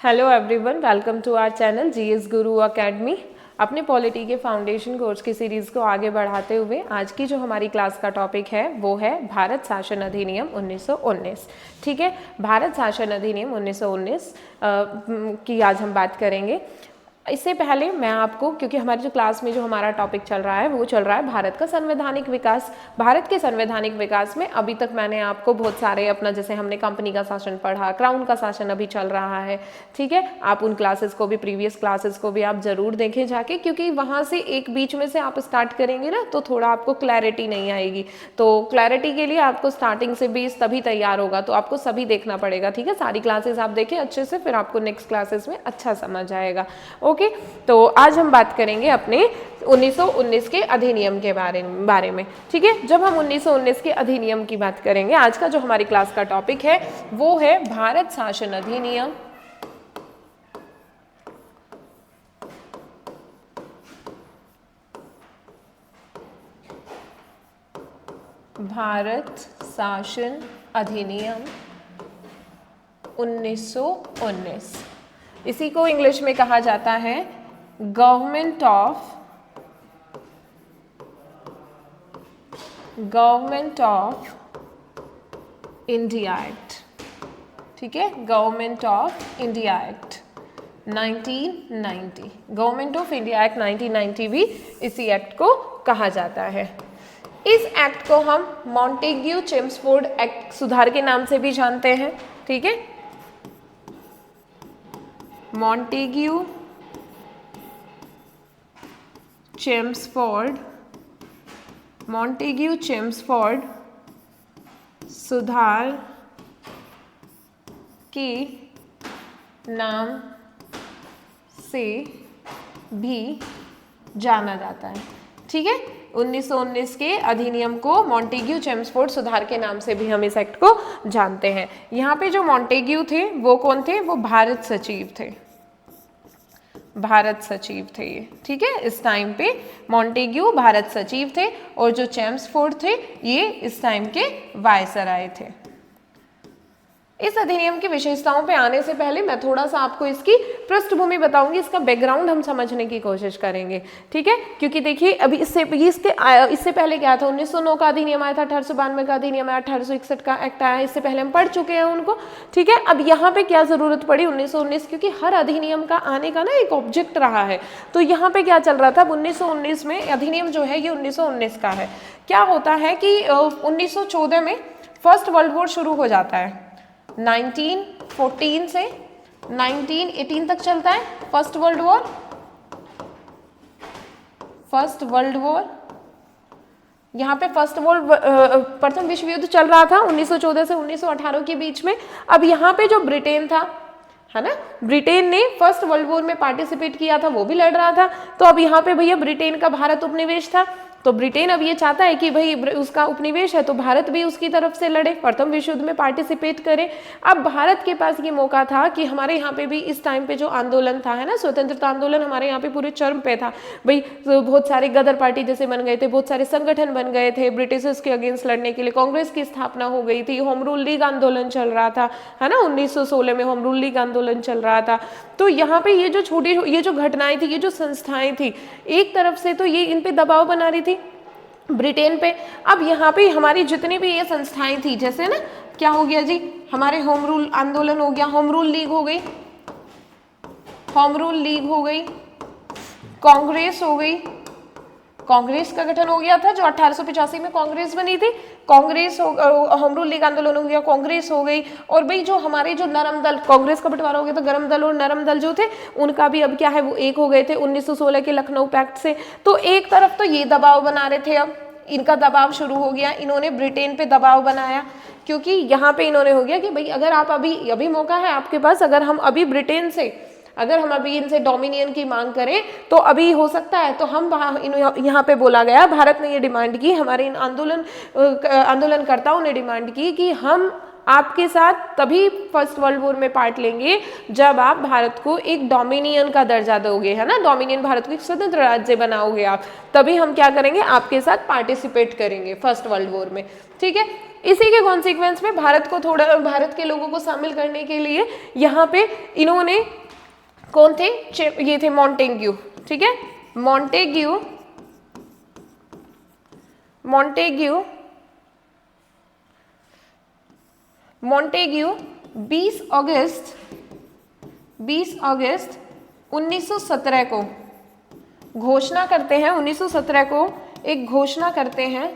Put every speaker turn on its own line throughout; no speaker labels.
Hello everyone, welcome to our channel GS Guru Academy. अपने polity के foundation course की series को आगे बढ़ाते हुए आज की जो हमारी क्लास का टॉपिक है वो है भारत शासन अधिनियम 1919। ठीक है, भारत शासन अधिनियम 1919 की आज हम बात करेंगे। इससे पहले मैं आपको, क्योंकि हमारी जो क्लास में जो हमारा टॉपिक चल रहा है वो चल रहा है भारत का संवैधानिक विकास। भारत के संवैधानिक विकास में अभी तक मैंने आपको बहुत सारे अपना, जैसे हमने कंपनी का शासन पढ़ा, क्राउन का शासन अभी चल रहा है। ठीक है, आप उन क्लासेस को भी, प्रीवियस क्लासेस को भी आप जरूर देखें जाके, क्योंकि वहाँ से एक बीच में से आप स्टार्ट करेंगे ना तो थोड़ा आपको क्लैरिटी नहीं आएगी। तो क्लैरिटी के लिए आपको स्टार्टिंग से बेस तभी तैयार होगा, तो आपको सभी देखना पड़ेगा। ठीक है, सारी क्लासेस आप देखें अच्छे से, फिर आपको नेक्स्ट क्लासेस में अच्छा समझ आएगा। ओके, तो आज हम बात करेंगे अपने 1919 के अधिनियम के बारे में। ठीक है, जब हम 1919 के अधिनियम की बात करेंगे, आज का जो हमारी क्लास का टॉपिक है वो है भारत शासन अधिनियम। भारत शासन अधिनियम 1919, इसी को इंग्लिश में कहा जाता है गवर्नमेंट ऑफ इंडिया एक्ट। ठीक है, government of India act 1990, government of India act 1990 भी इसी एक्ट को कहा जाता है। इस एक्ट को हम मॉन्टेग्यू चेम्सफोर्ड एक्ट सुधार के नाम से भी जानते हैं। ठीक है, मॉन्टेग्यू चेम्सफोर्ड सुधार के नाम से भी जाना जाता है। ठीक है, 1919 के अधिनियम को मॉन्टेग्यू चेम्सफोर्ड सुधार के नाम से भी हम इस एक्ट को जानते हैं। यहाँ पे जो मॉन्टेग्यू थे वो कौन थे? वो भारत सचिव थे, भारत सचिव थे ये। ठीक है, इस टाइम पे मॉन्टेग्यू भारत सचिव थे और जो चेम्सफोर्ड थे ये इस टाइम के वायसराय थे। इस अधिनियम की विशेषताओं पे आने से पहले मैं थोड़ा सा आपको इसकी पृष्ठभूमि बताऊंगी, इसका बैकग्राउंड हम समझने की कोशिश करेंगे। ठीक है, क्योंकि देखिए अभी इससे पहले क्या था, 1909 का अधिनियम आया था, 1892 का अधिनियम आया, 1861 का एक्ट आया, इससे पहले हम पढ़ चुके हैं उनको। ठीक है, अब यहाँ पे क्या जरूरत पड़ी 1919, क्योंकि हर अधिनियम का आने का ना एक ऑब्जेक्ट रहा है। तो यहाँ पे क्या चल रहा था, 1919 में अधिनियम जो है ये 1919 का है। क्या होता है कि 1914 में फर्स्ट वर्ल्ड वॉर शुरू हो जाता है। 1914 से 1918 तक चलता है फर्स्ट वर्ल्ड वॉर। यहाँ पे प्रथम विश्व युद्ध चल रहा था 1914 से 1918 के बीच में। अब यहाँ पे जो ब्रिटेन था, है ना, ब्रिटेन ने फर्स्ट वर्ल्ड वॉर में पार्टिसिपेट किया था, वो भी लड़ रहा था। तो अब यहाँ पे भैया ब्रिटेन का भारत उपनिवेश था, तो ब्रिटेन अब ये चाहता है कि भाई उसका उपनिवेश है तो भारत भी उसकी तरफ से लड़े, प्रथम विश्व युद्ध में पार्टिसिपेट करे। अब भारत के पास ये मौका था कि हमारे यहाँ पे भी इस टाइम पे जो आंदोलन था, है ना, स्वतंत्रता आंदोलन हमारे यहाँ पे पूरे चरम पे था भाई। बहुत सारे गदर पार्टी जैसे बन गए थे, बहुत सारे संगठन बन गए थे ब्रिटिशर्स के अगेंस्ट लड़ने के लिए, कांग्रेस की स्थापना हो गई थी, होम रूल लीग आंदोलन चल रहा था, है ना, 1916 में होम रूल लीग आंदोलन चल रहा था। तो यहाँ पे ये जो घटनाएं थी, ये जो संस्थाएं थी, एक तरफ से तो ये इन पे दबाव बना रही थी ब्रिटेन पे। अब यहाँ पे हमारी जितनी भी ये संस्थाएं थी, जैसे ना क्या हो गया जी, हमारे होम रूल आंदोलन हो गया, होम रूल लीग हो गई, कांग्रेस हो गई, कांग्रेस का गठन हो गया था जो 1885 में कांग्रेस बनी थी, कांग्रेस होम रूल लीग आंदोलन हो गया, कांग्रेस हो गई। और भाई जो हमारे जो नरम दल, कांग्रेस का बंटवारा हो गया तो गरम दल और नरम दल जो थे उनका भी अब क्या है, वो एक हो गए थे 1916 के लखनऊ पैक्ट से। तो एक तरफ तो ये दबाव बना रहे थे, अब इनका दबाव शुरू हो गया, इन्होंने ब्रिटेन पे दबाव बनाया, क्योंकि यहाँ पे इन्होंने हो गया कि भाई अगर आप अभी मौका है आपके पास, अगर हम अभी इनसे डोमिनियन की मांग करें तो अभी हो सकता है। तो हम यहाँ पे बोला गया, भारत ने ये डिमांड की, हमारे इन आंदोलनकर्ताओं ने डिमांड की कि हम आपके साथ तभी फर्स्ट वर्ल्ड वॉर में पार्ट लेंगे जब आप भारत को एक डोमिनियन का दर्जा दोगे, है ना, डोमिनियन, भारत को एक स्वतंत्र राज्य बनाओगे आप, तभी हम क्या करेंगे, आपके साथ पार्टिसिपेट करेंगे फर्स्ट वर्ल्ड वॉर में। ठीक है, इसी के कॉन्सिक्वेंस में भारत को थोड़ा, भारत के लोगों को शामिल करने के लिए यहाँ पे इन्होंने, कौन थे, ये थे मॉन्टेग्यू, ठीक है, मॉन्टेग्यू 20 अगस्त 1917 को घोषणा करते हैं, 1917 को एक घोषणा करते हैं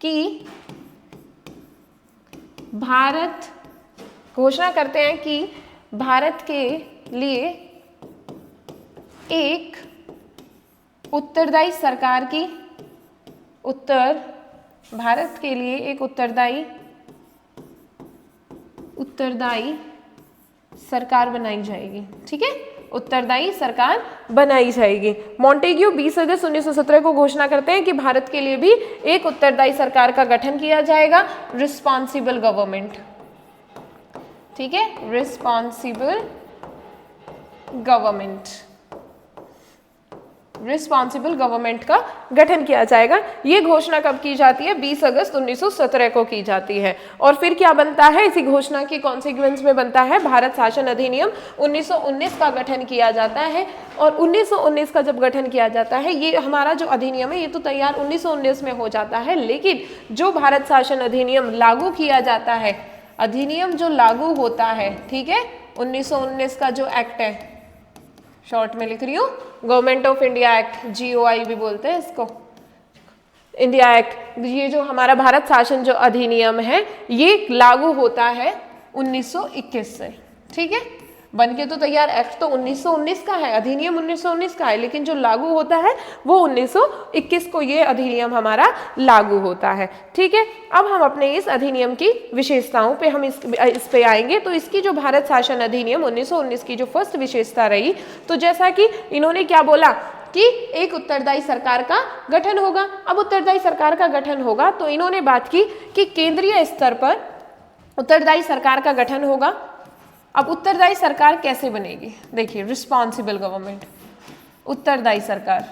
कि भारत के लिए एक उत्तरदायी सरकार बनाई जाएगी, ठीक है, उत्तरदायी सरकार बनाई जाएगी। मॉन्टेग्यू 20 अगस्त 1917 को घोषणा करते हैं कि भारत के लिए भी एक उत्तरदायी सरकार का गठन किया जाएगा, रिस्पॉन्सिबल गवर्नमेंट, ठीक है, रिस्पॉन्सिबल गवर्नमेंट का गठन किया जाएगा। ये घोषणा कब की जाती है? 20 अगस्त 1917 को की जाती है। और फिर क्या बनता है, इसी घोषणा के कॉन्सिक्वेंस में बनता है भारत शासन अधिनियम 1919 का गठन किया जाता है। और 1919 का जब गठन किया जाता है, ये हमारा जो अधिनियम है ये तो तैयार 1919 में हो जाता है, लेकिन जो भारत शासन अधिनियम लागू किया जाता है, अधिनियम जो लागू होता है, ठीक है, 1919 का जो एक्ट है, शॉर्ट में लिख रही हूँ, government of India act, GOI भी बोलते हैं इसको, इंडिया एक्ट, ये जो हमारा भारत शासन जो अधिनियम है ये लागू होता है 1921 से, ठीक है, बन के तो तैयार एक्ट तो 1919 का है, अधिनियम 1919 का है, लेकिन जो लागू होता है वो 1921 को ये अधिनियम हमारा लागू होता है, ठीक है। अब हम अपने इस अधिनियम की विशेषताओं पे हम इस पे आएंगे। तो इसकी जो भारत शासन अधिनियम 1919 की जो फर्स्ट विशेषता रही, तो जैसा कि इन्होंने क्या बोला कि एक उत्तरदायी सरकार का गठन होगा। अब उत्तरदायी सरकार का गठन होगा तो इन्होंने बात की कि केंद्रीय स्तर पर उत्तरदायी सरकार का गठन होगा। अब उत्तरदायी सरकार कैसे बनेगी? देखिए, रिस्पॉन्सिबल गवर्नमेंट, उत्तरदायी सरकार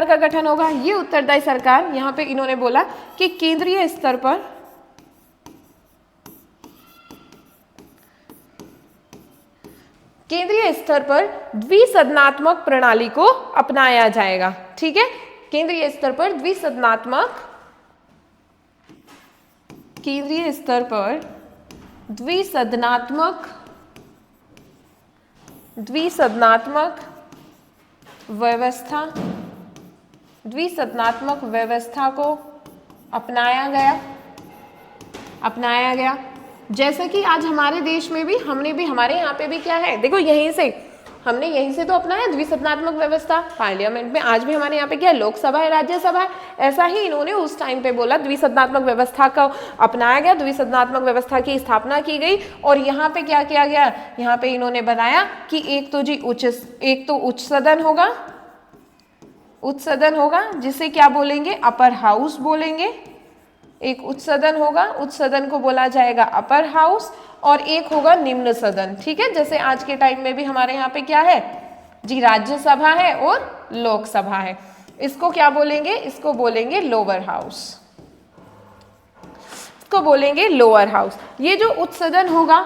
का गठन होगा। ये उत्तरदायी सरकार, यहाँ पे इन्होंने बोला कि केंद्रीय स्तर पर द्विसदनात्मक प्रणाली को अपनाया जाएगा, ठीक है, केंद्रीय स्तर पर द्विसदनात्मक व्यवस्था को अपनाया गया। जैसे कि आज हमारे देश में भी, हमारे यहाँ पे भी क्या है, देखो हमने यहीं से तो अपनाया द्विसदनात्मक व्यवस्था। पार्लियामेंट में आज भी हमारे यहाँ पे क्या है, लोकसभा है, राज्यसभा है। ऐसा ही इन्होंने उस टाइम पे बोला, द्विसदनात्मक व्यवस्था का अपनाया गया, द्विसदनात्मक व्यवस्था की स्थापना की गई। और यहाँ पे क्या किया गया, यहाँ पे इन्होंने बनाया कि एक तो उच्च सदन होगा जिसे क्या बोलेंगे, अपर हाउस बोलेंगे। एक उच्च सदन होगा, उच्च सदन को बोला जाएगा अपर हाउस, और एक होगा निम्न सदन, ठीक है। जैसे आज के टाइम में भी हमारे यहाँ पे क्या है जी, राज्यसभा है और लोकसभा है। इसको क्या बोलेंगे, इसको बोलेंगे लोअर हाउस। ये जो उच्च सदन होगा,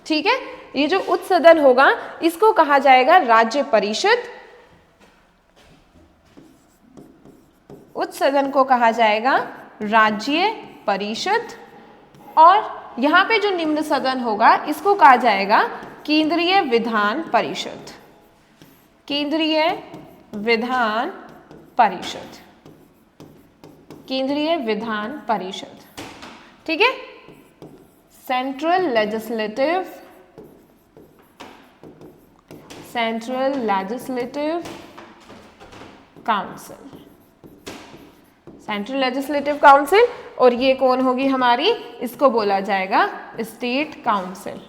ठीक है, ये जो उच्च सदन होगा इसको कहा जाएगा राज्य परिषद। उच्च सदन को कहा जाएगा राज्य परिषद। और यहाँ पे जो निम्न सदन होगा इसको कहा जाएगा केंद्रीय विधान परिषद, ठीक है, सेंट्रल लेजिस्लेटिव काउंसिल। और ये कौन होगी हमारी, इसको बोला जाएगा स्टेट काउंसिल,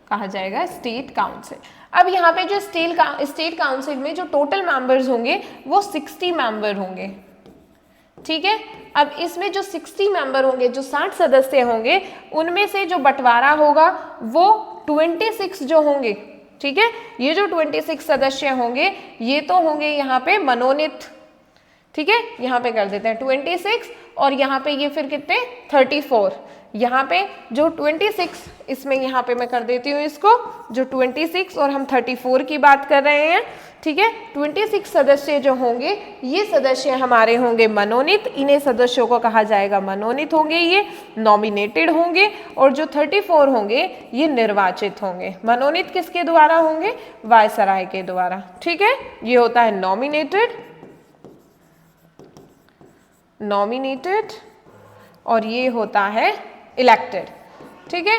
कहा जाएगा स्टेट काउंसिल। अब यहाँ पे जो स्टेट काउंसिल में जो टोटल मेंबर्स होंगे वो 60 मेंबर होंगे, ठीक है। अब इसमें जो 60 मेंबर होंगे, जो 60 सदस्य होंगे, उनमें से जो बंटवारा होगा वो 26 जो होंगे, ठीक है। ये जो 26 सदस्य होंगे ये तो होंगे यहाँ पे मनोनीत, ठीक है, यहाँ पे कर देते हैं 26 और यहाँ पे ये फिर कितने 34, यहाँ पे जो 26 इसमें यहाँ पे मैं कर देती हूँ इसको, जो 26 और हम 34 की बात कर रहे हैं, ठीक है। 26 सदस्य जो होंगे ये सदस्य हमारे होंगे मनोनीत, इन्हें सदस्यों को कहा जाएगा मनोनीत होंगे, ये नॉमिनेटेड होंगे, और जो 34 होंगे ये निर्वाचित होंगे। मनोनीत किसके द्वारा होंगे, वायसराय के द्वारा, ठीक है। ये होता है नॉमिनेटेड और ये होता है इलेक्टेड, ठीक है।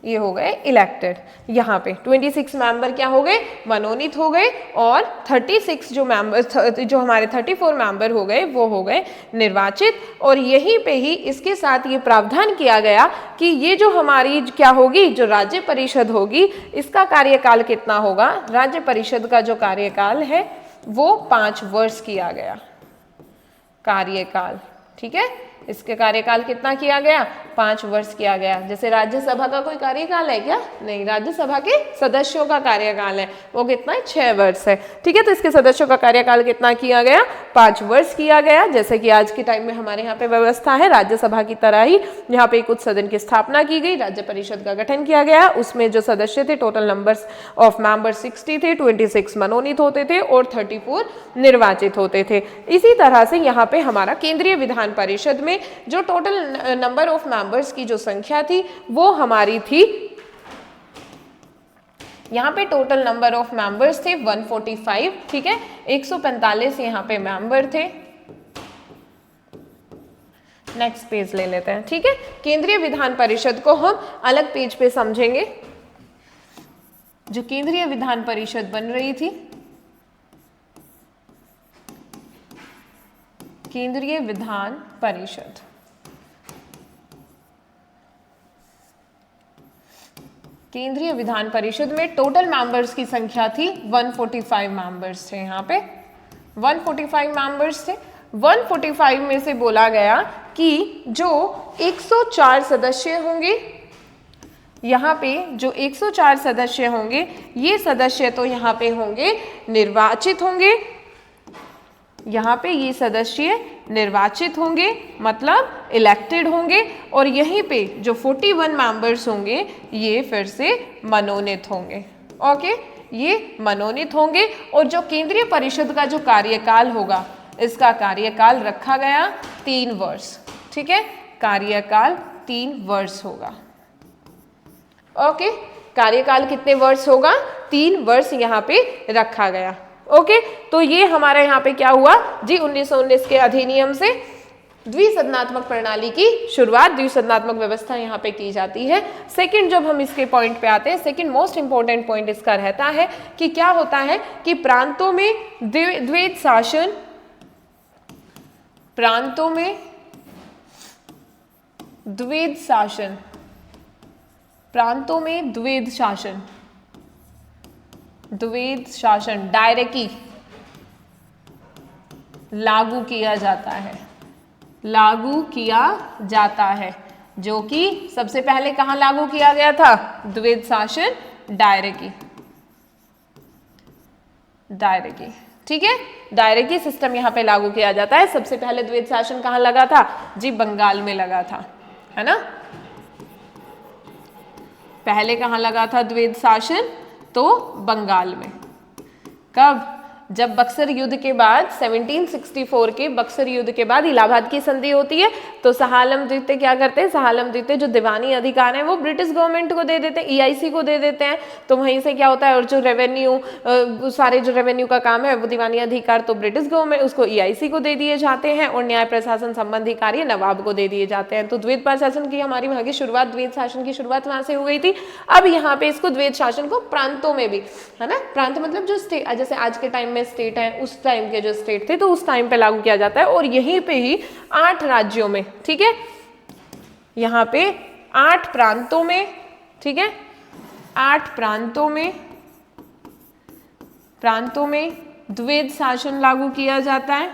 ये हो गए इलेक्टेड। यहाँ पे 26 मेंबर क्या हो गए, मनोनीत हो गए, और 36 जो मेंबर जो हमारे 34 मेंबर हो गए वो हो गए निर्वाचित। और यहीं पे ही इसके साथ ये प्रावधान किया गया कि ये जो हमारी क्या होगी, जो राज्य परिषद होगी, इसका कार्यकाल कितना होगा, राज्य परिषद का जो कार्यकाल है वो 5 वर्ष किया गया कार्यकाल, ठीक है। इसके कार्यकाल कितना किया गया, 5 वर्ष किया गया। जैसे राज्यसभा का कोई कार्यकाल है क्या, नहीं, राज्यसभा के सदस्यों का कार्यकाल है वो कितना है, 6 वर्ष है, ठीक है। तो इसके सदस्यों का कार्यकाल कितना किया गया, 5 वर्ष किया गया। जैसे कि आज के टाइम में हमारे यहाँ पे व्यवस्था है राज्यसभा की तरह ही, यहाँ पे एक उच्च सदन की स्थापना की गई, राज्य परिषद का गठन किया गया, उसमें जो सदस्य थे टोटल नंबर्स ऑफ मेंबर 60 थे, 26 मनोनीत होते थे और 34 निर्वाचित होते थे। इसी तरह से यहाँ पे हमारा केंद्रीय विधान परिषद में जो टोटल नंबर ऑफ मेंबर्स की जो संख्या थी वो हमारी थी, यहाँ पे टोटल नंबर ऑफ मेंबर्स थे 145, ठीक है। 145 यहाँ पे मेंबर थे। नेक्स्ट पेज ले लेते हैं, ठीक है। केंद्रीय विधान परिषद को हम अलग पेज पे समझेंगे। जो केंद्रीय विधान परिषद बन रही थी, केंद्रीय विधान परिषद, केंद्रीय विधान परिषद में टोटल मेंबर्स की संख्या थी 145 मेंबर्स थे, यहाँ पे 145 मेंबर्स थे। 145 में से बोला गया कि जो 104 सदस्य होंगे, यहाँ पे जो 104 सदस्य होंगे ये सदस्य तो यहाँ पे होंगे निर्वाचित होंगे, यहाँ पे ये सदस्य निर्वाचित होंगे मतलब इलेक्टेड होंगे, और यहीं पे जो 41 मेंबर्स होंगे ये फिर से मनोनीत होंगे। ओके, ये मनोनीत होंगे। और जो केंद्रीय परिषद का जो कार्यकाल होगा, इसका कार्यकाल रखा गया 3 वर्ष, ठीक है। कार्यकाल 3 वर्ष होगा। ओके, कार्यकाल कितने वर्ष होगा, 3 वर्ष यहाँ पे रखा गया। ओके, तो ये हमारे यहाँ पे क्या हुआ जी, 1919 के अधिनियम से द्विसदनात्मक प्रणाली की शुरुआत, द्विसदनात्मक व्यवस्था यहाँ पे की जाती है। सेकंड, जब हम इसके पॉइंट पे आते हैं, सेकंड मोस्ट इंपॉर्टेंट पॉइंट इसका रहता है कि क्या होता है कि प्रांतों में द्वैध शासन, प्रांतों में द्वैध शासन, प्रांतों में द्वैध शासन, द्वैध शासन डायरेक्टली लागू किया जाता है, लागू किया जाता है, जो कि सबसे पहले कहां लागू किया गया था, द्वैध शासन डायरेक्टली, डायरेक्टली, ठीक है। डायरेक्टली सिस्टम यहाँ पे लागू किया जाता है। सबसे पहले द्वैध शासन कहाँ लगा था जी, बंगाल में लगा था, है ना। पहले कहाँ लगा था द्वैध शासन, तो बंगाल में। कब, जब बक्सर युद्ध के बाद 1764 के बक्सर युद्ध के बाद इलाहाबाद की संधि होती है, तो शाह आलम द्वितीय क्या करते हैं, शाह आलम द्वितीय जो दीवानी अधिकार है वो ब्रिटिश गवर्नमेंट को दे देते हैं, EIC को दे देते हैं। तो वहीं से क्या होता है, और जो रेवेन्यू सारे जो रेवेन्यू का काम है वो दीवानी अधिकार तो ब्रिटिश गवर्नमेंट उसको EIC को दे दिए जाते हैं, और न्याय प्रशासन संबंधी कार्य नवाब को दे दिए जाते हैं। तो द्वैध प्रशासन की हमारी वहाँ की शुरुआत, द्वैध शासन की शुरुआत वहाँ से हो गई थी। अब यहाँ पे इसको द्वैध शासन को प्रांतों में भी, है ना, प्रांत मतलब जो स्टेट, जैसे आज के टाइम में स्टेट है, उस टाइम के जो स्टेट थे तो उस टाइम पे लागू किया जाता है। और यहीं पे ही 8 राज्यों में, ठीक है, यहाँ पे 8 प्रांतों में, ठीक है, 8 प्रांतों में, प्रांतों में द्वैध शासन लागू किया जाता है,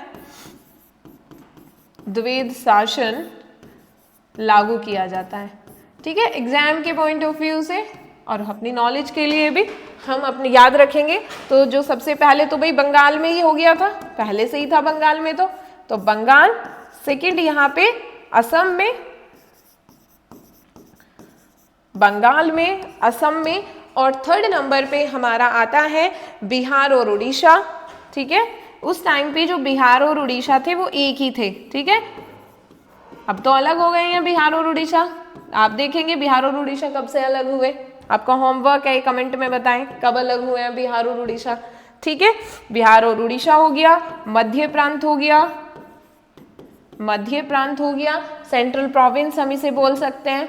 द्वैध शासन लागू किया जाता है, ठीक है। एग्जाम के पॉइंट ऑफ व्यू से और अपनी नॉलेज के लिए भी हम अपने याद रखेंगे। तो जो सबसे पहले तो भाई बंगाल में ही हो गया था, पहले से ही था बंगाल में, तो बंगाल, सेकंड यहाँ पे असम में, बंगाल में, असम में, और थर्ड नंबर पे हमारा आता है बिहार और उड़ीसा। ठीक है, उस टाइम पे जो बिहार और उड़ीसा थे वो एक ही थे। ठीक है, अब तो अलग हो गए हैं बिहार और उड़ीसा। आप देखेंगे बिहार और उड़ीसा कब से अलग हुए, आपका होमवर्क है, कमेंट में बताएं कब अलग हुए हैं बिहार और उड़ीसा। ठीक है, बिहार और उड़ीसा हो गया, मध्य प्रांत हो गया, मध्य प्रांत हो गया, सेंट्रल प्रोविंस हम इसे बोल सकते हैं,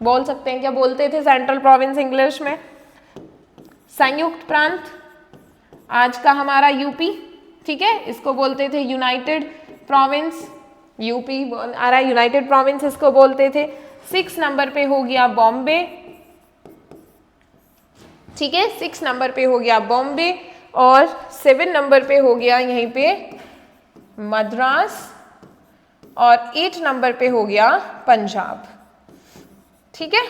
क्या बोलते थे सेंट्रल प्रोविंस इंग्लिश में? संयुक्त प्रांत, आज का हमारा यूपी। ठीक है, इसको बोलते थे यूनाइटेड प्रोविंस, यूपी आ रहा है, यूनाइटेड प्रोविंस इसको बोलते थे। 6 नंबर पे हो गया बॉम्बे। ठीक है, 6 नंबर पे हो गया बॉम्बे, और 7 नंबर पे हो गया यहीं पे मद्रास, और 8 नंबर पे हो गया पंजाब। ठीक है,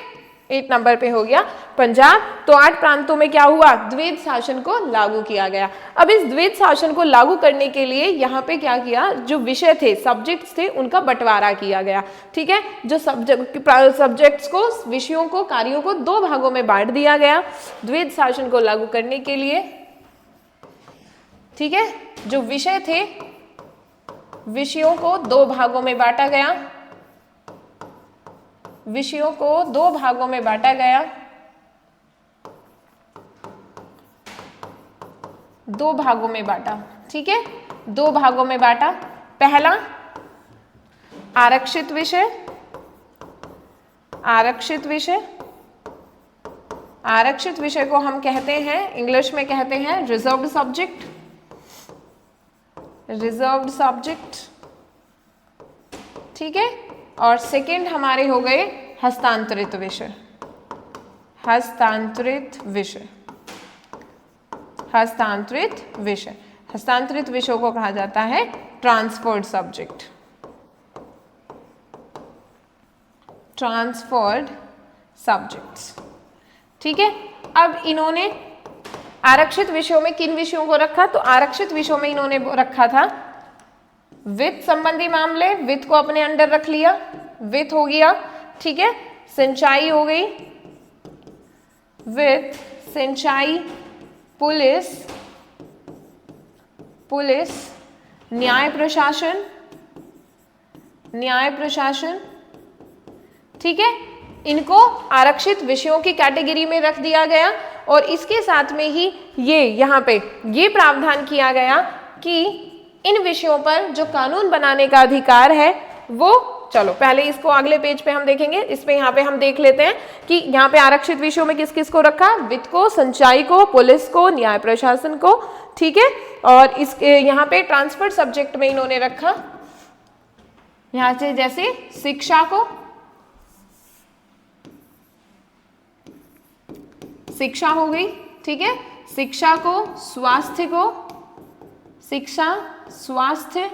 8 नंबर पे हो गया पंजाब। तो 8 प्रांतों में क्या हुआ, द्वैध शासन को लागू किया गया। अब इस द्वैध शासन को लागू करने के लिए यहाँ पे क्या किया, जो विषय थे, सब्जेक्ट्स थे, उनका बंटवारा किया गया। ठीक है, जो सब्जेक्ट्स को, विषयों को, कार्यों को 2 भागों में बांट दिया गया द्वैध शासन को लागू करने के लिए। ठीक है, जो विषय थे, विषयों को 2 भागों में बांटा गया, विषयों को 2 भागों में बांटा गया, 2 भागों में बांटा। ठीक है, 2 भागों में बांटा। पहला आरक्षित विषय, आरक्षित विषय, आरक्षित विषय को हम कहते हैं, इंग्लिश में कहते हैं रिजर्व्ड सब्जेक्ट, रिजर्व्ड सब्जेक्ट। ठीक है, और सेकंड हमारे हो गए हस्तांतरित विषय, हस्तांतरित विषय, हस्तांतरित विषय। हस्तांतरित विषयों को कहा जाता है ट्रांसफर्ड सब्जेक्ट, ट्रांसफर्ड सब्जेक्ट्स। ठीक है, अब इन्होंने आरक्षित विषयों में किन विषयों को रखा, तो आरक्षित विषयों में इन्होंने रखा था वित्त संबंधी मामले, वित्त को अपने अंडर रख लिया, वित्त हो गया। ठीक है, सिंचाई हो गई, वित्त, सिंचाई, पुलिस, पुलिस, न्याय प्रशासन, न्याय प्रशासन। ठीक है, इनको आरक्षित विषयों की कैटेगरी में रख दिया गया, और इसके साथ में ही ये यहाँ पे ये प्रावधान किया गया कि इन विषयों पर जो कानून बनाने का अधिकार है वो, चलो पहले इसको अगले पेज पे हम देखेंगे, इस पे यहाँ पे हम देख लेते हैं कि यहाँ पे आरक्षित विषयों में किस किस को रखा, वित्त को, सिंचाई को, पुलिस को, न्याय प्रशासन को। ठीक है, और इस यहाँ पे ट्रांसफर सब्जेक्ट में इन्होंने रखा यहाँ से जैसे शिक्षा को, शिक्षा हो गई। ठीक है, शिक्षा को, स्वास्थ्य को, शिक्षा, स्वास्थ्य,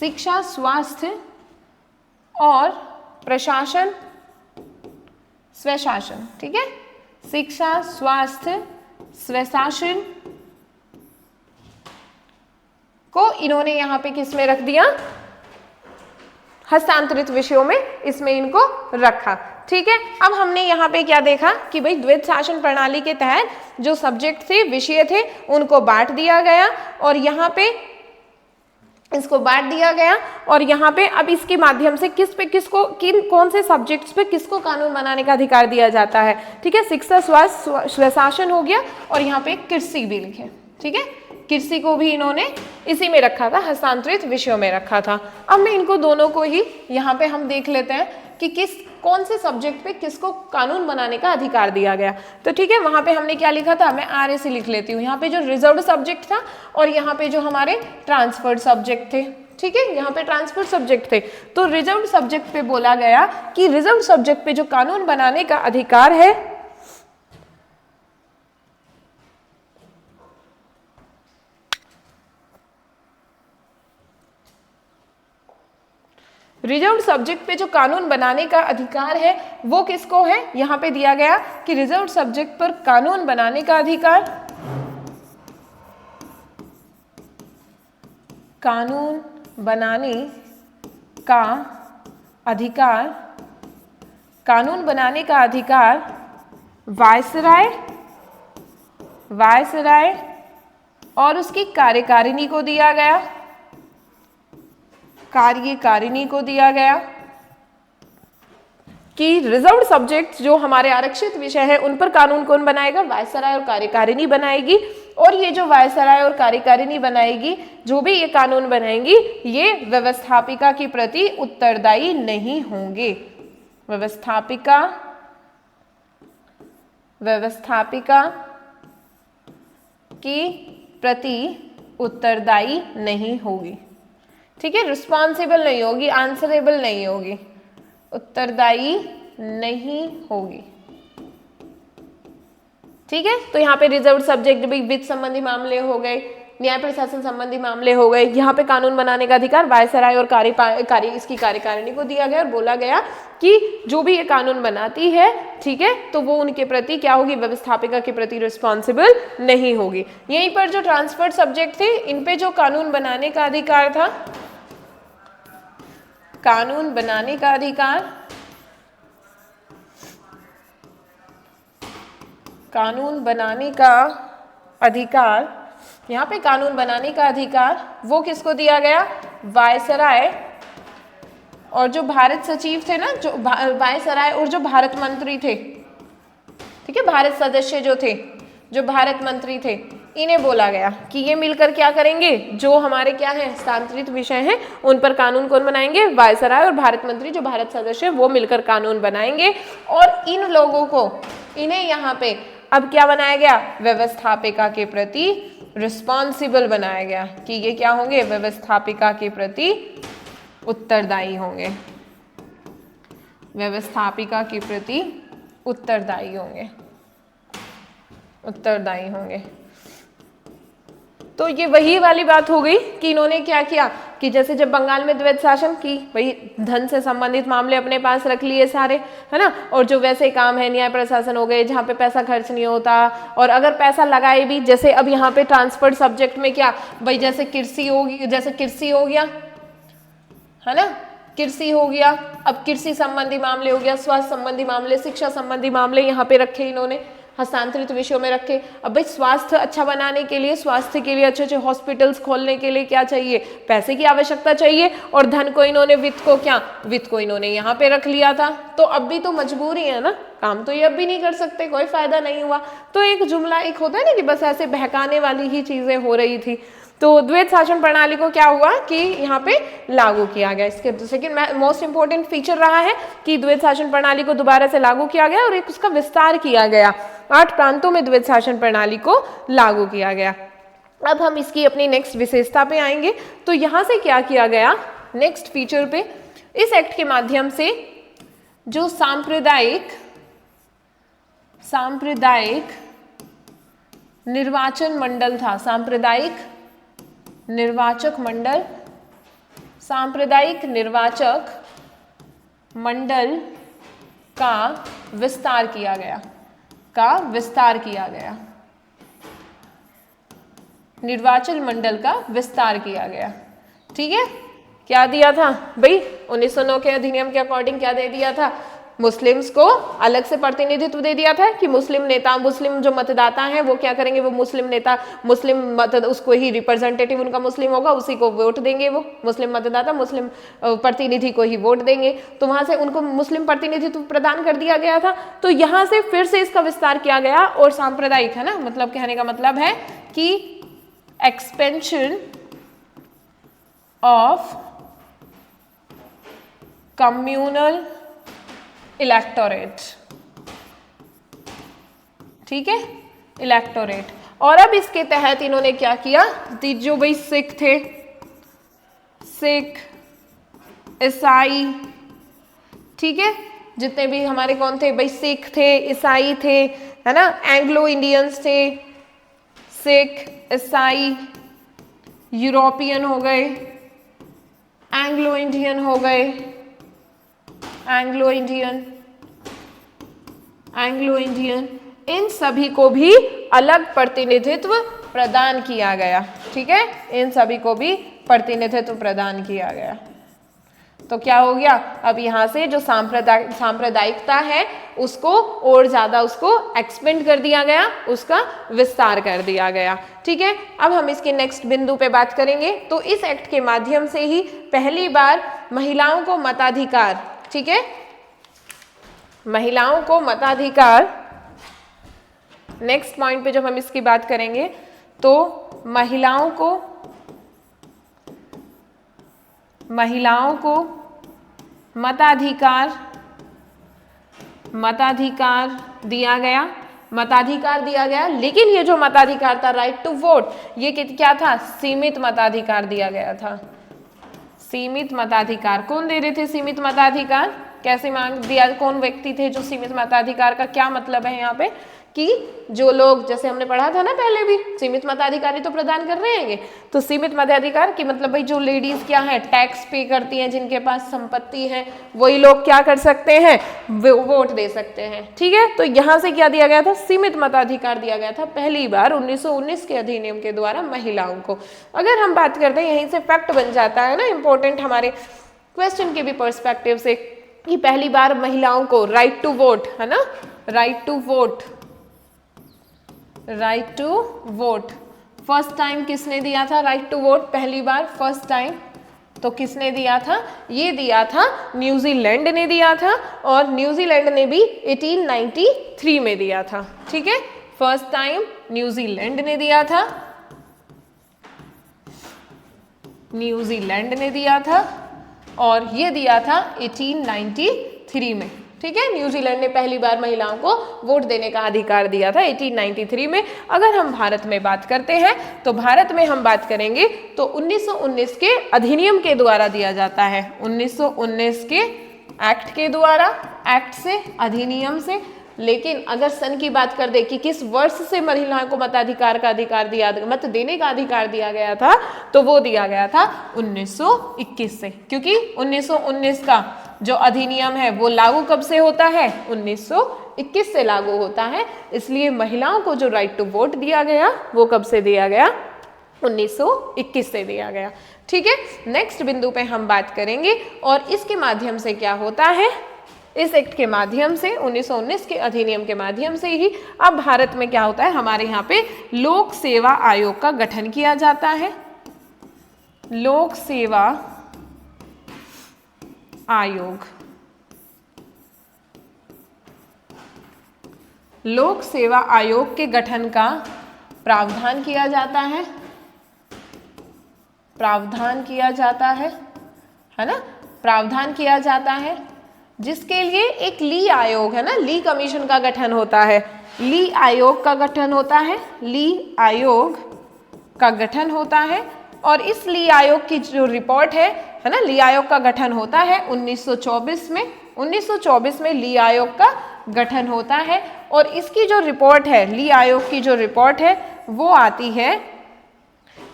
शिक्षा, स्वास्थ्य, और प्रशासन, स्वशासन। ठीक है, शिक्षा, स्वास्थ्य, स्वशासन को इन्होंने यहां पे किस में रख दिया, हस्तांतरित विषयों में, इसमें इनको रखा। ठीक है, अब हमने यहाँ पे क्या देखा कि भाई द्वैध शासन प्रणाली के तहत जो सब्जेक्ट थे, विषय थे, उनको बांट दिया गया, और यहाँ पे इसको बांट दिया गया, और यहाँ पे अब इसके माध्यम से किस पे किसको, किन कौन से सब्जेक्ट्स पे किसको कानून बनाने का अधिकार दिया जाता है। ठीक है, शिक्षा, स्वास्थ्य, स्वशासन हो गया, और यहाँ पे कृषि भी लिखे। ठीक है, कृषि को भी इन्होंने इसी में रखा था, हस्तांतरित विषयों में रखा था। अब मैं इनको दोनों को ही यहाँ पे हम देख लेते हैं कि किस कौन से सब्जेक्ट पे किसको कानून बनाने का अधिकार दिया गया। तो ठीक है, वहां पे हमने क्या लिखा था, मैं आर से लिख लेती हूँ। यहाँ पे जो रिजर्व्ड सब्जेक्ट था, और यहाँ पे जो हमारे ट्रांसफर्ड सब्जेक्ट थे। ठीक है, यहाँ पे ट्रांसफर्ड सब्जेक्ट थे, तो रिजर्व्ड सब्जेक्ट पे बोला गया कि रिजर्व्ड सब्जेक्ट पे जो कानून बनाने का अधिकार है रिजर्व्ड सब्जेक्ट पे जो कानून बनाने का अधिकार है वो किसको है? यहां पे दिया गया कि रिजर्व्ड सब्जेक्ट पर कानून बनाने का अधिकार, कानून बनाने का अधिकार, कानून बनाने का अधिकार वायसराय, वायसराय और उसकी कार्यकारिणी को दिया गया, कार्यकारिणी को दिया गया कि रिजर्व्ड सब्जेक्ट जो हमारे आरक्षित विषय है उन पर कानून कौन बनाएगा? वायसराय और कार्यकारिणी बनाएगी। और ये जो वायसराय और कार्यकारिणी बनाएगी, जो भी ये कानून बनाएंगी, ये व्यवस्थापिका के प्रति उत्तरदायी नहीं होंगे। व्यवस्थापिका, व्यवस्थापिका की प्रति उत्तरदायी नहीं होगी। ठीक है, रिस्पॉन्सिबल नहीं होगी, आंसरेबल नहीं होगी, उत्तरदायी नहीं होगी। ठीक है, तो यहाँ पे रिजर्व सब्जेक्ट भी वित्त संबंधी मामले हो गए, न्याय प्रशासन संबंधी मामले हो गए। यहाँ पे कानून बनाने का अधिकार वायसराय और इसकी कार्यकारिणी को दिया गया और बोला गया कि जो भी ये कानून बनाती है, ठीक है, तो वो उनके प्रति क्या होगी? व्यवस्थापिका के प्रति रिस्पॉन्सिबल नहीं होगी। यहीं पर जो ट्रांसफर्ड सब्जेक्ट थे, इन पे जो कानून बनाने का अधिकार था, कानून बनाने का अधिकार, कानून बनाने का अधिकार, यहाँ पे कानून बनाने का अधिकार वो किसको दिया गया? वायसराय और जो भारत सचिव थे ना, जो वायसराय और जो भारत मंत्री थे, ठीक है, भारत सदस्य जो थे, जो भारत मंत्री थे, इन्हें बोला गया कि ये मिलकर क्या करेंगे? जो हमारे क्या है हस्तांतरित विषय हैं उन पर कानून कौन बनाएंगे? वायसराय और भारत मंत्री जो भारत सदस्य है वो मिलकर कानून बनाएंगे। और इन लोगों को, इन्हें यहाँ पे अब क्या बनाया गया? व्यवस्थापिका के प्रति रिस्पॉन्सिबल बनाया गया कि ये क्या होंगे? व्यवस्थापिका के प्रति उत्तरदायी होंगे, व्यवस्थापिका के प्रति उत्तरदायी होंगे, उत्तरदायी होंगे। तो ये वही वाली बात हो गई कि इन्होंने क्या किया कि जैसे जब बंगाल में द्वैत शासन की, वही धन से संबंधित मामले अपने पास रख लिए सारे, है ना, और जो वैसे काम है न्याय प्रशासन हो गए जहाँ पे पैसा खर्च नहीं होता, और अगर पैसा लगाए भी, जैसे अब यहाँ पे ट्रांसफर्ड सब्जेक्ट में क्या भाई, जैसे कृषि होगी, जैसे कृषि हो गया, है ना, कृषि हो गया, अब कृषि संबंधी मामले हो गया, स्वास्थ्य संबंधी मामले, शिक्षा संबंधी मामले यहाँ पे रखे इन्होंने, हस्तांतरित विषयों में रखे। अब भाई स्वास्थ्य अच्छा बनाने के लिए, स्वास्थ्य के लिए अच्छे अच्छे हॉस्पिटल्स खोलने के लिए क्या चाहिए? पैसे की आवश्यकता चाहिए। और धन को इन्होंने, वित्त को क्या, वित्त को इन्होंने यहाँ पे रख लिया था। तो अब भी तो मजबूरी है ना, काम तो ये अब भी नहीं कर सकते, कोई फायदा नहीं हुआ। तो एक जुमला एक होता है ना कि बस ऐसे बहकाने वाली ही चीजें हो रही थी। तो द्वैत शासन प्रणाली को क्या हुआ कि यहाँ पे लागू किया गया। इसके सेकंड मोस्ट इंपोर्टेंट फीचर रहा है कि द्वैत शासन प्रणाली को दोबारा से लागू किया गया और एक उसका विस्तार किया गया। 8 प्रांतों में द्वैत शासन प्रणाली को लागू किया गया। अब हम इसकी अपनी नेक्स्ट विशेषता पे आएंगे। तो यहाँ से क्या किया गया, नेक्स्ट फीचर पे, इस एक्ट के माध्यम से जो सांप्रदायिक निर्वाचन मंडल था, सांप्रदायिक निर्वाचक मंडल, सांप्रदायिक निर्वाचक मंडल का विस्तार किया गया, का विस्तार किया गया, निर्वाचन मंडल का विस्तार किया गया। ठीक है, क्या दिया था भाई 1909 के अधिनियम के अकॉर्डिंग? क्या दे दिया था? मुस्लिम्स को अलग से प्रतिनिधित्व दे दिया था कि मुस्लिम नेता, मुस्लिम जो मतदाता हैं वो क्या करेंगे, वो मुस्लिम नेता, उसको ही रिप्रेजेंटेटिव उनका मुस्लिम होगा, उसी को वोट देंगे। वो मुस्लिम मतदाता मुस्लिम प्रतिनिधि को ही वोट देंगे। तो वहां से उनको मुस्लिम प्रतिनिधित्व प्रदान कर दिया गया था। तो यहाँ से फिर से इसका विस्तार किया गया और सांप्रदायिक, है ना, मतलब कहने का मतलब है कि एक्सपेंशन ऑफ कम्युनल इलेक्टोरेट, ठीक है, इलेक्टोरेट। और अब इसके तहत इन्होंने क्या किया, जो भाई सिख थे, सिख, ईसाई, ठीक है, जितने भी हमारे कौन थे भाई, सिख थे, ईसाई थे, है ना, एंग्लो इंडियंस थे, सिख, ईसाई, यूरोपियन हो गए, एंग्लो इंडियन हो गए, एंग्लो इंडियन, एंग्लो इंडियन, इन सभी को भी अलग प्रतिनिधित्व प्रदान किया गया। ठीक है, इन सभी को भी प्रतिनिधित्व प्रदान किया गया। तो क्या हो गया, अब यहाँ से जो सांप्रदायिकता है उसको और ज्यादा उसको एक्सपेंड कर दिया गया, उसका विस्तार कर दिया गया। ठीक है, अब हम इसके नेक्स्ट बिंदु पे बात करेंगे। तो इस एक्ट के माध्यम से ही पहली बार महिलाओं को मताधिकार, ठीक है, महिलाओं को मताधिकार, नेक्स्ट पॉइंट पे जब हम इसकी बात करेंगे तो महिलाओं को मताधिकार दिया गया, मताधिकार दिया गया। लेकिन ये जो मताधिकार था, राइट टू वोट, ये क्या था, सीमित मताधिकार दिया गया था। सीमित मताधिकार कौन दे रहे थे? सीमित मताधिकार कैसे मांग दिया, कौन व्यक्ति थे जो सीमित मताधिकार का क्या मतलब है यहाँ पे कि जो लोग, जैसे हमने पढ़ा था ना पहले भी, सीमित मताधिकारी तो प्रदान कर रहे हैं। तो सीमित मताधिकार की मतलब भाई जो लेडीज क्या है, टैक्स पे करती हैं, जिनके पास संपत्ति है, वही लोग क्या कर सकते हैं, वोट दे सकते हैं। ठीक है, तो यहाँ से क्या दिया गया था, सीमित मताधिकार दिया गया था पहली बार 1919 के अधिनियम के द्वारा महिलाओं को। अगर हम बात करते हैं, यहीं से फैक्ट बन जाता है ना इंपॉर्टेंट हमारे क्वेश्चन के भी पर्सपेक्टिव से, कि पहली बार महिलाओं को राइट टू वोट, है ना, right to vote, right to vote first time किसने दिया था राइट टू वोट, पहली बार फर्स्ट टाइम, तो किसने दिया था, ये दिया था न्यूजीलैंड ने दिया था, और न्यूजीलैंड ने भी 1893 में दिया था। ठीक है, फर्स्ट टाइम न्यूजीलैंड ने दिया था, न्यूजीलैंड ने दिया था, और ये दिया था 1893 में। ठीक है, न्यूजीलैंड ने पहली बार महिलाओं को वोट देने का अधिकार दिया था 1893 में। अगर हम भारत में बात करते हैं तो भारत में हम बात करेंगे तो 1919 के अधिनियम के द्वारा दिया जाता है, 1919 के एक्ट के द्वारा, एक्ट से, अधिनियम से। लेकिन अगर सन की बात कर दे कि किस वर्ष से महिलाओं को मताधिकार का अधिकार दिया, मत देने का अधिकार दिया गया था, तो वो दिया गया था 1921 से, क्योंकि 1919 का जो अधिनियम है वो लागू कब से होता है, 1921 से लागू होता है। इसलिए महिलाओं को जो राइट टू वोट दिया गया वो कब से दिया गया, 1921 से दिया गया। ठीक है, नेक्स्ट बिंदु पे हम बात करेंगे, और इसके माध्यम से क्या होता है, इस एक्ट के माध्यम से, 1919 के अधिनियम के माध्यम से ही अब भारत में क्या होता है, हमारे यहाँ पे लोक सेवा आयोग का गठन किया जाता है। लोक सेवा आयोग, लोक सेवा आयोग के गठन का प्रावधान किया जाता है, प्रावधान किया जाता है ना, प्रावधान किया जाता है, जिसके लिए एक ली आयोग है ना, ली कमीशन का गठन होता है, ली आयोग का गठन होता है, ली आयोग का गठन होता है। और इस ली आयोग की जो रिपोर्ट है ना, ली आयोग का गठन होता है 1924 में, 1924 में ली आयोग का गठन होता है। और इसकी जो रिपोर्ट है, ली आयोग की जो रिपोर्ट है वो आती है,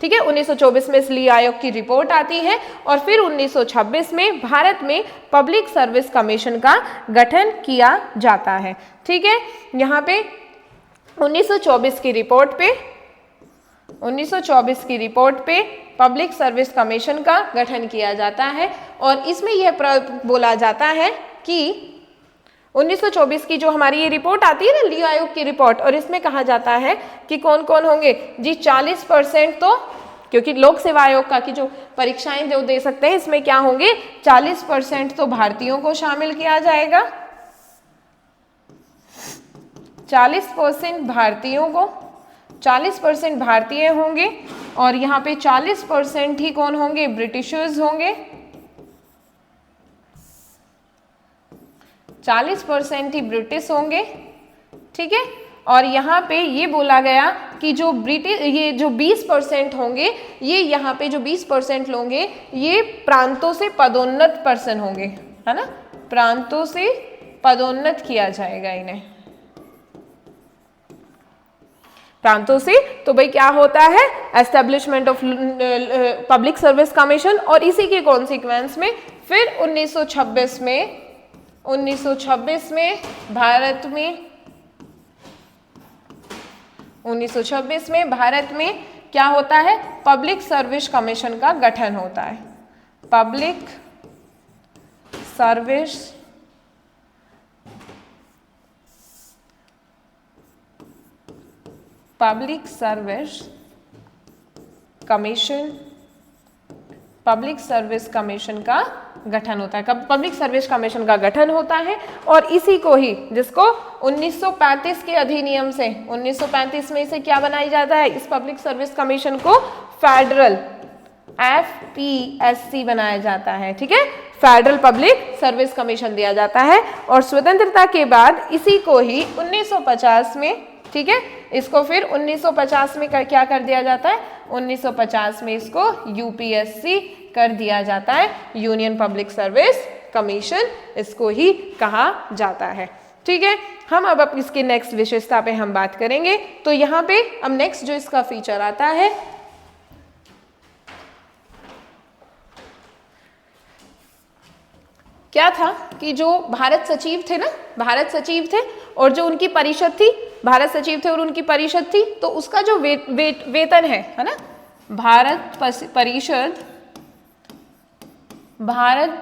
ठीक है, 1924 में इस ली आयोग की रिपोर्ट आती है, और फिर 1926 में भारत में पब्लिक सर्विस कमीशन का गठन किया जाता है। ठीक है, यहाँ पे 1924 की रिपोर्ट पे, 1924 की रिपोर्ट पे पब्लिक सर्विस कमीशन का गठन किया जाता है। और इसमें यह बोला जाता है कि 1924 की जो हमारी ये रिपोर्ट आती है ना, ली आयोग की रिपोर्ट, और इसमें कहा जाता है कि कौन कौन होंगे जी, 40% तो, क्योंकि लोक सेवा आयोग का की जो परीक्षाएं जो दे सकते हैं, इसमें क्या होंगे, 40% तो भारतीयों को शामिल किया जाएगा, 40% भारतीयों को, 40% भारतीय होंगे, और यहाँ पे 40% ही कौन होंगे, ब्रिटिशर्स होंगे, 40% ही ब्रिटिश होंगे। ठीक है, और यहाँ पे ये बोला गया कि जो ब्रिटिश, ये जो 20% होंगे, ये यहाँ पे जो 20% होंगे ये प्रांतों से पदोन्नत पर्सन होंगे, है ना, प्रांतों से पदोन्नत किया जाएगा इन्हें, प्रांतों से। तो भाई क्या होता है, establishment of public service commission, और इसी के कॉन्सिक्वेंस में फिर 1926 में भारत में क्या होता है, पब्लिक सर्विस कमीशन का गठन होता है। पब्लिक सर्विस कमीशन का गठन होता है। पब्लिक सर्विस कमीशन का गठन होता है, और इसी को ही, जिसको 1935 के अधिनियम से, 1935 में इसे क्या बनाई जाता है, इस पब्लिक सर्विस कमीशन को फेडरल FPSC बनाया जाता है। ठीक है, फेडरल पब्लिक सर्विस कमीशन दिया जाता है। और स्वतंत्रता के बाद इसी को ही 1950 में, ठीक है, इसको फिर 1950 में क्या कर दिया जाता है, 1950 में इसको UPSC कर दिया जाता है, यूनियन पब्लिक सर्विस कमीशन इसको ही कहा जाता है। ठीक है, हम अब इसके नेक्स्ट विशेषता पे हम बात करेंगे। तो यहाँ पे अब नेक्स्ट जो इसका फीचर आता है, क्या था कि जो भारत सचिव थे ना, भारत सचिव थे और जो उनकी परिषद थी, भारत सचिव थे और उनकी परिषद थी, तो उसका जो वेतन है ना, भारत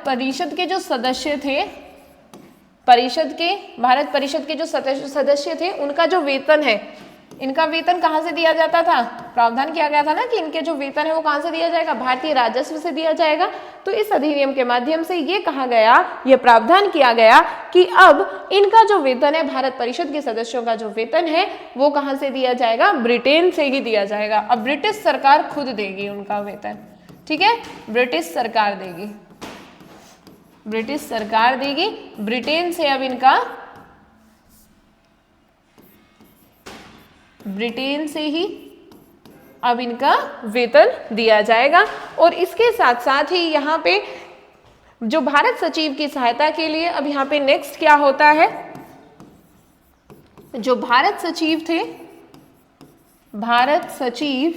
परिषद के जो सदस्य थे, भारत परिषद के जो सदस्य थे, उनका जो वेतन है, इनका वेतन कहाँ से दिया जाता था, प्रावधान किया गया था ना कि इनके जो वेतन है वो कहाँ से दिया जाएगा, भारतीय राजस्व से दिया जाएगा। तो इस अधिनियम के माध्यम से ये कहा गया, ये प्रावधान किया गया कि अब इनका जो वेतन है, भारत परिषद के सदस्यों का जो वेतन है, वो कहाँ से दिया जाएगा, ब्रिटेन से ही दिया जाएगा। अब ब्रिटिश सरकार खुद देगी उनका वेतन। ठीक है, ब्रिटिश सरकार देगी, ब्रिटेन से अब इनका, ब्रिटेन से ही अब इनका वेतन दिया जाएगा। और इसके साथ साथ ही यहाँ पे जो भारत सचिव की सहायता के लिए, अब यहाँ पे नेक्स्ट क्या होता है, जो भारत सचिव थे, भारत सचिव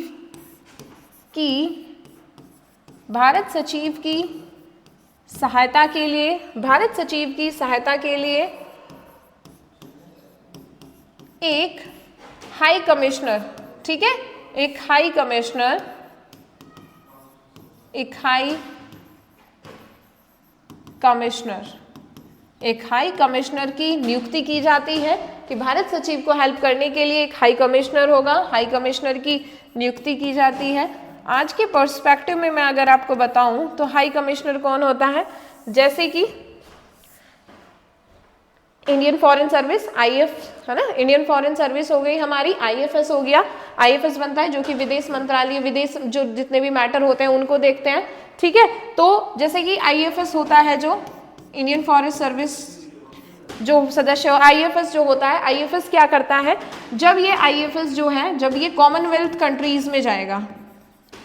की सहायता के लिए एक हाई कमिश्नर, ठीक है, एक हाई कमिश्नर की नियुक्ति की जाती है कि भारत सचिव को हेल्प करने के लिए एक हाई कमिश्नर होगा, हाई कमिश्नर की नियुक्ति की जाती है। आज के पर्सपेक्टिव में मैं अगर आपको बताऊं तो हाई कमिश्नर कौन होता है, जैसे कि इंडियन फॉरेन सर्विस, IF है ना, इंडियन फॉरेन सर्विस हो गई हमारी, IFS हो गया, IFS बनता है जो कि विदेश मंत्रालय, विदेश जो जितने भी मैटर होते हैं उनको देखते हैं। ठीक है, तो जैसे कि IFS होता है, जो इंडियन फॉरेन सर्विस जो सदस्य हो, IFS जो होता है, IFS क्या करता है, जब ये IFS जो है, जब ये कॉमनवेल्थ कंट्रीज में जाएगा,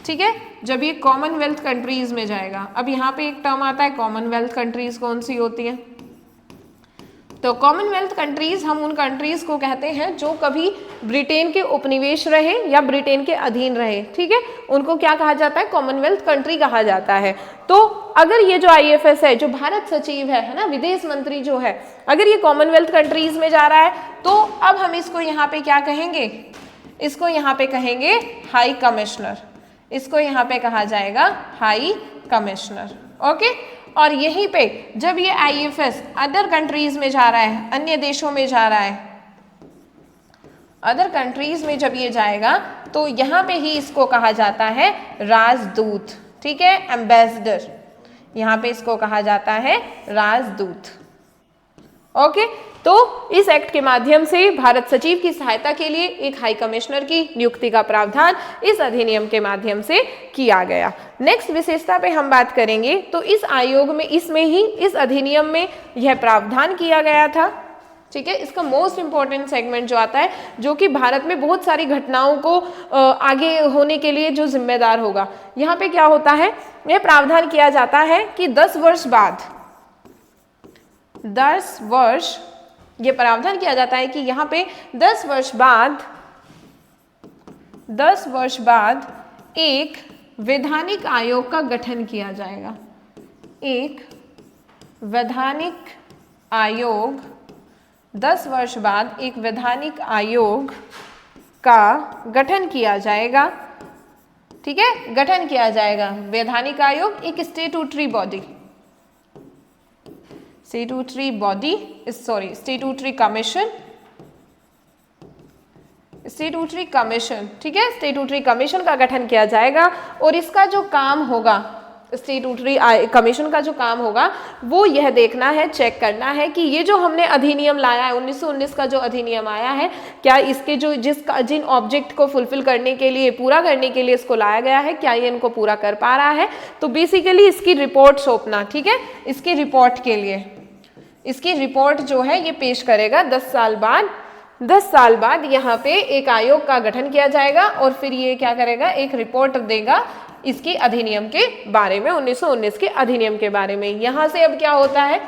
ठीक है, जब ये कॉमनवेल्थ कंट्रीज में जाएगा, अब यहाँ पे एक टर्म आता है कॉमनवेल्थ कंट्रीज, कौन सी होती है, तो कॉमनवेल्थ कंट्रीज, हम उन कंट्रीज को कहते हैं जो कभी ब्रिटेन के उपनिवेश रहे या ब्रिटेन के अधीन रहे। ठीक है, उनको क्या कहा जाता है, कॉमनवेल्थ कंट्री कहा जाता है। तो अगर ये जो IFS है, जो भारत सचिव है ना, विदेश मंत्री जो है, अगर ये कॉमनवेल्थ कंट्रीज में जा रहा है, तो अब हम इसको यहाँ पे क्या कहेंगे, इसको यहाँ पे कहेंगे हाई कमिश्नर, इसको यहाँ पे कहा जाएगा हाई कमिश्नर। ओके, और यहीं पे जब ये IFS अदर कंट्रीज में जा रहा है, अन्य देशों में जा रहा है, अदर कंट्रीज में जब ये जाएगा, तो यहाँ पे ही इसको कहा जाता है राजदूत। ठीक है, एम्बेसडर, यहाँ पे इसको कहा जाता है राजदूत। ओके, तो इस एक्ट के माध्यम से भारत सचिव की सहायता के लिए एक हाई कमिश्नर की नियुक्ति का प्रावधान इस अधिनियम के माध्यम से किया गया। नेक्स्ट विशेषता पे हम बात करेंगे, तो इस आयोग में, इसमें ही, इस अधिनियम में यह प्रावधान किया गया था। ठीक है, इसका मोस्ट इंपॉर्टेंट सेगमेंट जो आता है, जो कि भारत में बहुत सारी घटनाओं को आगे होने के लिए जो जिम्मेदार होगा, यहाँ पे क्या होता है, यह प्रावधान किया जाता है कि 10 वर्ष बाद, 10 वर्ष, ये प्रावधान किया जाता है कि यहाँ पे 10 वर्ष बाद 10 वर्ष बाद एक वैधानिक आयोग का गठन किया जाएगा। एक वैधानिक आयोग, 10 वर्ष बाद एक वैधानिक आयोग का गठन किया जाएगा। ठीक है, गठन किया जाएगा वैधानिक आयोग, एक स्टेटूटरी बॉडी, स्टेटूटरी कमीशन, ठीक है, स्टेटूटरी कमीशन का गठन किया जाएगा। और इसका जो काम होगा, स्टेटूटरी कमीशन का जो काम होगा वो यह देखना है, चेक करना है कि ये जो हमने अधिनियम लाया है 1919 का जो अधिनियम आया है, क्या इसके जो जिन ऑब्जेक्ट को फुलफिल करने के लिए, पूरा करने के लिए इसको लाया गया है, क्या ये इनको पूरा कर पा रहा है। तो बेसिकली इसकी रिपोर्ट सौंपना, ठीक है, इसकी रिपोर्ट के लिए, इसकी रिपोर्ट जो है ये पेश करेगा 10 साल बाद। 10 साल बाद यहाँ पे एक आयोग का गठन किया जाएगा और फिर ये क्या करेगा, एक रिपोर्ट देगा इसके अधिनियम के बारे में, 1919 के अधिनियम के बारे में। यहाँ से अब क्या होता है,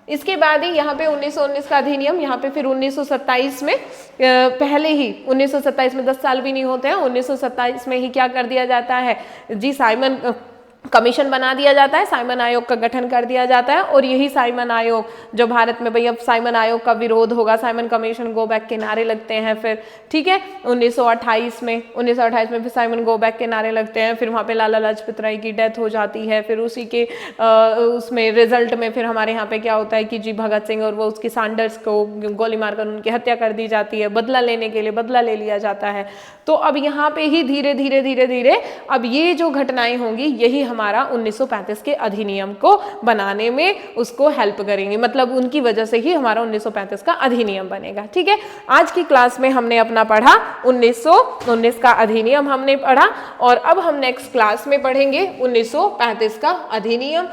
इसके बाद ही यहाँ पे 1919 का अधिनियम, यहाँ पे फिर 1927 में, पहले ही 1927 में 10 साल भी नहीं होते हैं, 1927 में ही क्या कर दिया जाता है जी, साइमन कमीशन बना दिया जाता है, साइमन आयोग का गठन कर दिया जाता है। और यही साइमन आयोग जो भारत में, भाई अब साइमन आयोग का विरोध होगा, साइमन कमीशन गो बैक के नारे लगते हैं फिर, ठीक है, 1928 में फिर साइमन गो बैक के नारे लगते हैं। फिर वहाँ पे लाला लाजपत राय की डेथ हो जाती है। फिर उसी के उसमें रिजल्ट में फिर हमारे यहाँ पे क्या होता है कि जी भगत सिंह और वो उसकी सैंडर्स को गोली मारकर उनकी हत्या कर दी जाती है, बदला लेने के लिए बदला ले लिया जाता है। तो अब यहाँ पे ही धीरे धीरे अब ये जो घटनाएं होंगी यही हमारा 1935 के अधिनियम को बनाने में उसको हेल्प करेंगे, मतलब उनकी वजह से ही हमारा 1935 का अधिनियम बनेगा। ठीक है, आज की क्लास में हमने अपना पढ़ा 1919 का अधिनियम हमने पढ़ा और अब हम नेक्स्ट क्लास में पढ़ेंगे 1935 का अधिनियम।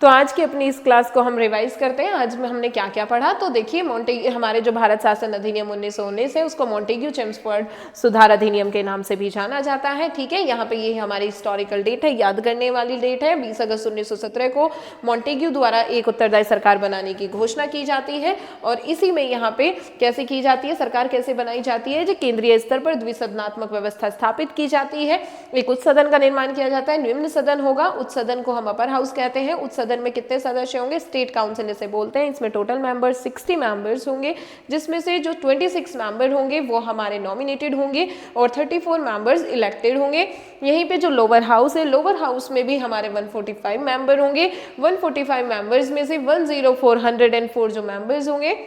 तो आज की अपनी इस क्लास को हम रिवाइज करते हैं। आज में हमने क्या क्या पढ़ा, तो देखिए हमारे जो भारत शासन अधिनियम 1919 है उसको मॉन्टेग्यू चेम्सफोर्ड सुधार अधिनियम के नाम से भी जाना जाता है। ठीक है, यहाँ पे ये हमारी हिस्टोरिकल डेट है, याद करने वाली डेट है। 20 अगस्त 1917 को मॉन्टेग्यू द्वारा एक उत्तरदायी सरकार बनाने की घोषणा की जाती है। और इसी में यहाँ पे कैसे की जाती है, सरकार कैसे बनाई जाती है, जो केंद्रीय स्तर पर द्विसदनात्मक व्यवस्था स्थापित की जाती है। एक उच्च सदन का निर्माण किया जाता है, निम्न सदन होगा, उच्च सदन को हम अपर हाउस कहते हैं। उच्च सदन में कितने सदस्य होंगे, स्टेट काउंसिल इसे बोलते हैं। इसमें टोटल मेंबर्स 60 मेंबर्स होंगे, जिसमें से जो 26 मेंबर होंगे वो हमारे नॉमिनेटेड होंगे और 34 मेंबर्स इलेक्टेड होंगे। यहीं पे जो लोअर हाउस है, लोअर हाउस में भी हमारे 145 मेंबर होंगे। 145 मेंबर्स में से 104 जो मेंबर्स होंगे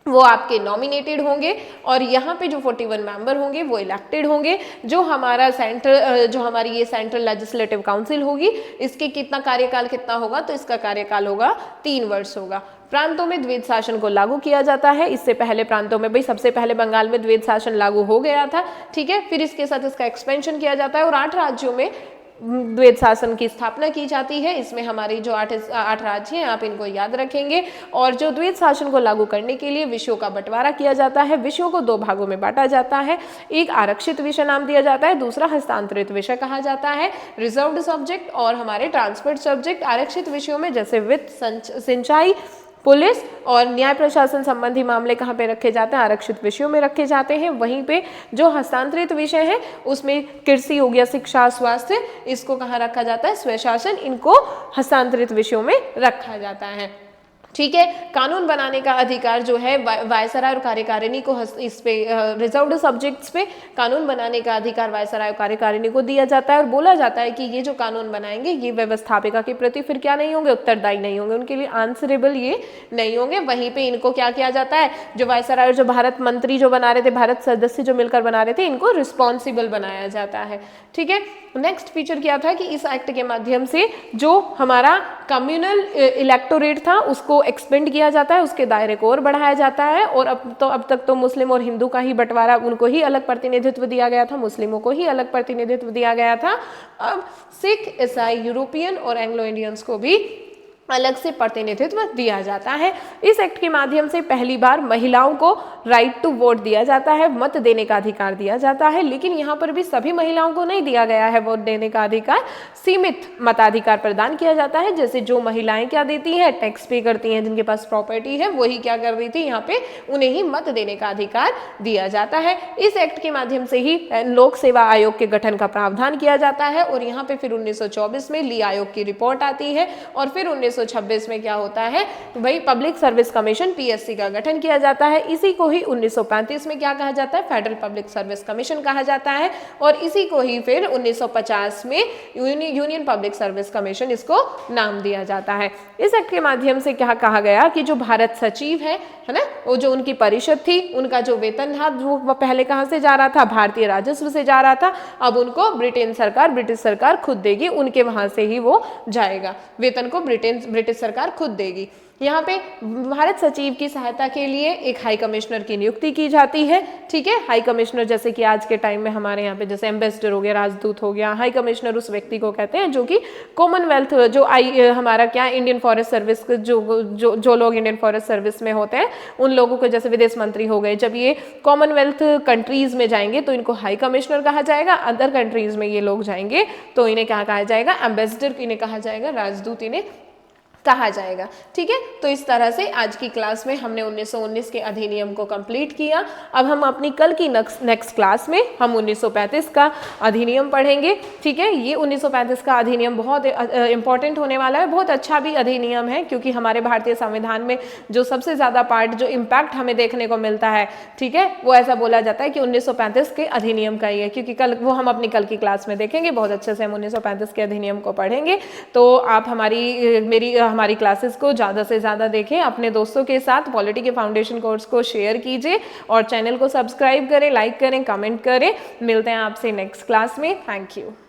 वो आपके नॉमिनेटेड होंगे और यहाँ पे जो 41 मेंबर होंगे वो इलेक्टेड होंगे। जो हमारी ये सेंट्रल लेजिस्लेटिव काउंसिल होगी, इसके कितना कार्यकाल कितना होगा, तो इसका कार्यकाल होगा 3 वर्ष होगा। प्रांतों में द्वैध शासन को लागू किया जाता है। इससे पहले प्रांतों में, भाई सबसे पहले बंगाल में द्वैध शासन लागू हो गया था, ठीक है, फिर इसके साथ इसका एक्सपेंशन किया जाता है और 8 राज्यों में द्वैध शासन की स्थापना की जाती है। इसमें हमारी जो 8 राज्य हैं आप इनको याद रखेंगे। और जो द्वैध शासन को लागू करने के लिए विषयों का बंटवारा किया जाता है। विषयों को 2 भागों में बांटा जाता है, एक आरक्षित विषय नाम दिया जाता है, दूसरा हस्तांतरित विषय कहा जाता है। रिजर्व्ड सब्जेक्ट और हमारे ट्रांसफर्ड सब्जेक्ट। आरक्षित विषयों में जैसे वित्त, सिंचाई, पुलिस और न्याय प्रशासन संबंधी मामले कहाँ पे रखे जाते हैं, आरक्षित विषयों में रखे जाते हैं। वहीं पे जो हस्तांतरित विषय है उसमें कृषि हो गया, शिक्षा, स्वास्थ्य, इसको कहाँ रखा जाता है, स्वशासन, इनको हस्तांतरित विषयों में रखा जाता है। ठीक है, कानून बनाने का अधिकार जो है वायसराय और कार्यकारिणी को, इस पे रिजर्व्ड सब्जेक्ट्स पे कानून बनाने का अधिकार वायसराय और कार्यकारिणी को दिया जाता है और बोला जाता है कि ये जो कानून बनाएंगे ये व्यवस्थापिका के प्रति फिर क्या नहीं होंगे, उत्तरदायी नहीं होंगे, उनके लिए आंसरेबल ये नहीं होंगे। वहीं पे इनको क्या किया जाता है, जो वायसराय और जो भारत मंत्री जो बना रहे थे, भारत सदस्य जो मिलकर बना रहे थे, इनको रिस्पॉन्सिबल बनाया जाता है। ठीक है, नेक्स्ट फीचर क्या था कि इस एक्ट के माध्यम से जो हमारा कम्युनल इलेक्टोरेट था उसको एक्सपेंड किया जाता है, उसके दायरे को और बढ़ाया जाता है। और अब तक तो मुस्लिम और हिंदू का ही बंटवारा, उनको ही अलग प्रतिनिधित्व दिया गया था, मुस्लिमों को ही अलग प्रतिनिधित्व दिया गया था। अब सिख, ईसाई, यूरोपियन और एंग्लो इंडियंस को भी अलग से प्रतिनिधित्व दिया जाता है। इस एक्ट के माध्यम से पहली बार महिलाओं को राइट टू वोट दिया जाता है, मत देने का अधिकार दिया जाता है, लेकिन यहाँ पर भी सभी महिलाओं को नहीं दिया गया है वोट देने का अधिकार, सीमित मताधिकार प्रदान किया जाता है। जैसे जो महिलाएं क्या देती हैं, टैक्स पे करती हैं, जिनके पास प्रॉपर्टी है, वही क्या कर रही थी, यहाँ पे उन्हें ही मत देने का अधिकार दिया जाता है। इस एक्ट के माध्यम से ही लोक सेवा आयोग के गठन का प्रावधान किया जाता है और यहाँ पे फिर 1924 में ली आयोग की रिपोर्ट आती है और फिर 1926 में क्या होता है, वही पब्लिक सर्विस कमीशन पीएससी का गठन किया जाता है। इसी को ही 1935 में क्या कहा जाता है, फेडरल पब्लिक सर्विस कमीशन कहा जाता है और इसी को ही फिर 1950 में यूनियन पब्लिक सर्विस कमीशन इसको नाम दिया जाता है। इस एक्ट के माध्यम से क्या कहा गया कि जो भारत सचिव है ना, वो जो उनकी परिषद थी, उनका जो वेतन था वो पहले कहाँ से जा रहा था, भारतीय राजस्व से जा रहा था, अब उनको ब्रिटिश सरकार खुद देगी, उनके वहां से ही वो जाएगा, वेतन को ब्रिटिश सरकार खुद देगी। यहाँ पे भारत सचिव की सहायता के लिए एक हाई कमिश्नर की नियुक्ति की जाती है, ठीक है। हाई कमिश्नर जैसे कि आज के टाइम में हमारे यहाँ पे जैसे एम्बेसडर हो गया, राजदूत हो गया, हाई कमिश्नर उस व्यक्ति को कहते हैं जो कि कॉमनवेल्थ जो हमारा क्या इंडियन फॉरेस्ट सर्विस जो लोग इंडियन फॉरेस्ट सर्विस में होते हैं उन लोगों को, जैसे विदेश मंत्री हो गए, जब ये कॉमनवेल्थ कंट्रीज में जाएंगे तो इनको हाई कमिश्नर कहा जाएगा, अदर कंट्रीज में ये लोग जाएंगे तो इन्हें क्या कहा जाएगा, एम्बेसडर इन्हें कहा जाएगा, राजदूत इन्हें कहा जाएगा, ठीक है। तो इस तरह से आज की क्लास में हमने 1919 के अधिनियम को कंप्लीट किया। अब हम अपनी कल की नेक्स्ट क्लास में हम 1935 का अधिनियम पढ़ेंगे, ठीक है। ये 1935 का अधिनियम बहुत इंपॉर्टेंट होने वाला है, बहुत अच्छा भी अधिनियम है क्योंकि हमारे भारतीय संविधान में जो सबसे ज़्यादा पार्ट जो इम्पैक्ट हमें देखने को मिलता है, ठीक है, वो ऐसा बोला जाता है कि 1935 के अधिनियम का ही है, क्योंकि कल वो हम अपनी कल की क्लास में देखेंगे, बहुत अच्छे से हम 1935 के अधिनियम को पढ़ेंगे। तो आप हमारी क्लासेस को ज़्यादा से ज़्यादा देखें, अपने दोस्तों के साथ पॉलिटी के फाउंडेशन कोर्स को शेयर कीजिए और चैनल को सब्सक्राइब करें, लाइक करें, कमेंट करें। मिलते हैं आपसे नेक्स्ट क्लास में। Thank you.